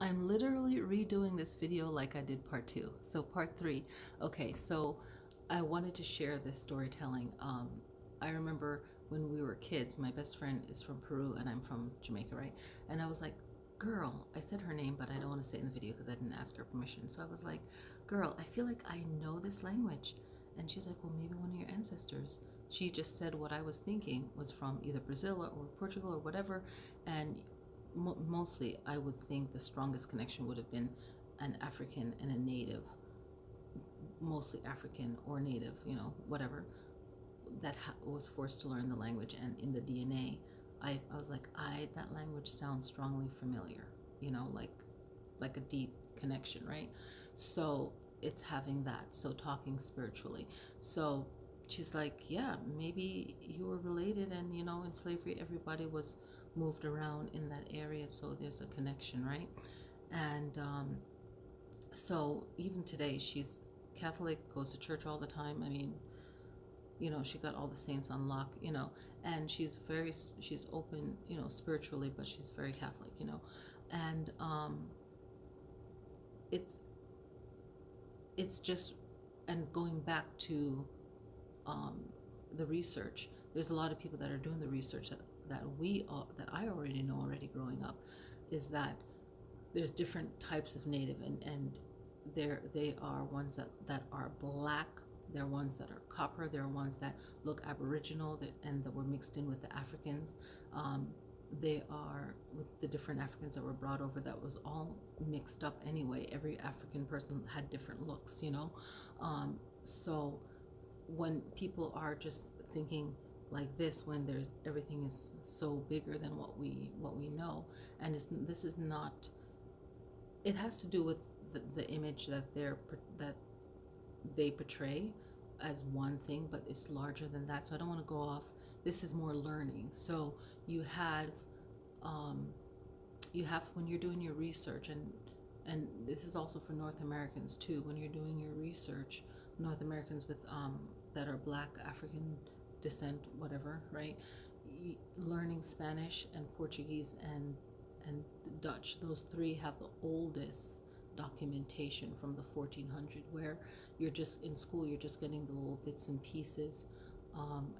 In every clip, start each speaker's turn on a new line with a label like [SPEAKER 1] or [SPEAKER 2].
[SPEAKER 1] I'm literally redoing this video like I did part two. So part three. Okay, so I wanted to share this storytelling. I remember when we were kids, my best friend is from Peru and I'm from Jamaica, right? And I was like, girl, I said her name, but I don't want to say it in the video because I didn't ask her permission. So I was like, girl, I feel like I know this language. And she's like, well, maybe one of your ancestors. She just said what I was thinking was from either Brazil or Portugal or whatever. And mostly I would think the strongest connection would have been an African and a native, mostly African or native, whatever, that was forced to learn the language. And in the DNA, I was like, that language sounds strongly familiar, like a deep connection, right? So it's having that. So talking spiritually. So she's like, yeah, maybe you were related, and in slavery everybody was moved around in that area, so there's a connection, right? And so even today she's Catholic, goes to church all the time. I mean, she got all the saints on lock, and she's open, spiritually, but she's very Catholic, and it's it's just, and going back to um, the research, there's a lot of people that are doing the research that I already know already growing up, is that there's different types of native, and they are ones that are black. There are ones that are copper. There are ones that look aboriginal and that were mixed in with the Africans. They are with the different Africans that were brought over. That was all mixed up anyway. Every African person had different looks, so when people are just thinking like this, when there's everything is so bigger than what we know, and this is not, it has to do with the image that they portray as one thing, but it's larger than that. So I don't want to go off. This is more learning. So um, you have, when you're doing your research, and this is also for North Americans too, when you're doing your research, North Americans with that are black, African descent, whatever, right? Learning Spanish and Portuguese and Dutch, those three have the oldest documentation from the 1400, where you're just in school, you're just getting the little bits and pieces,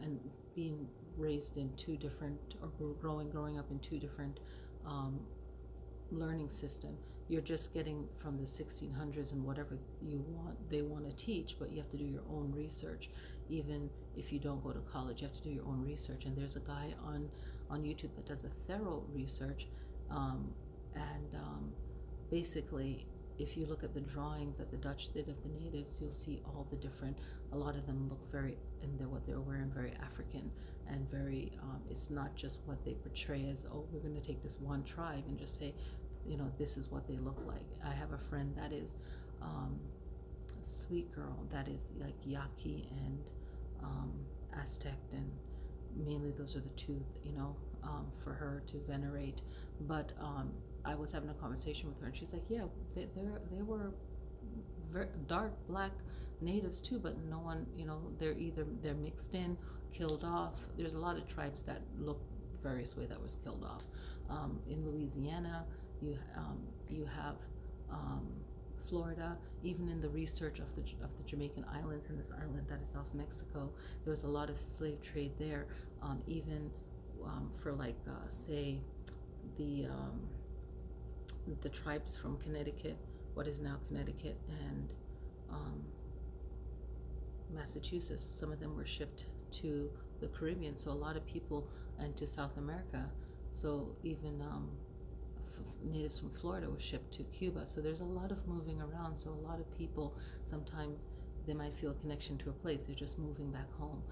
[SPEAKER 1] and being raised in two different, or growing up in two different um, learning system. You're just getting from the 1600s and whatever they want to teach, but you have to do your own research. Even if you don't go to college, you have to do your own research. And there's a guy on YouTube that does a thorough research, and basically, if you look at the drawings that the Dutch did of the natives, you'll see all the different, a lot of them look very, and what they're wearing, very African, and very, it's not just what they portray as, oh, we're going to take this one tribe and just say, this is what they look like. I have a friend that is a sweet girl that is like Yaqui and Aztec, and mainly those are the two, for her to venerate. But I was having a conversation with her, and she's like, yeah, they were very dark black natives too, but no one, they're mixed in, killed off. There's a lot of tribes that look various way that was killed off. In Louisiana, you have Florida. Even in the research of the Jamaican islands, in this island that is off Mexico, there was a lot of slave trade there. Even for like say the tribes from Connecticut, what is now Connecticut, and Massachusetts, some of them were shipped to the Caribbean, so a lot of people, and to South America. So even natives from Florida were shipped to Cuba. So there's a lot of moving around. So a lot of people, sometimes they might feel a connection to a place, they're just moving back home,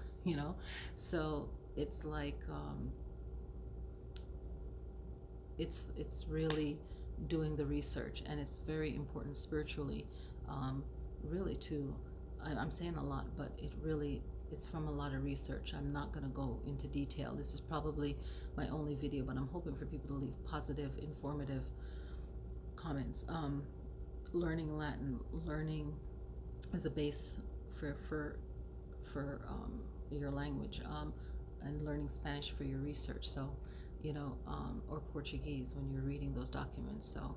[SPEAKER 1] So it's like it's really doing the research, and it's very important spiritually, really to, I'm saying a lot, but it's from a lot of research. I'm not going to go into detail. This is probably my only video, but I'm hoping for people to leave positive, informative comments. Learning Latin, learning as a base for your language, and learning Spanish for your research. So, or Portuguese when you're reading those documents. So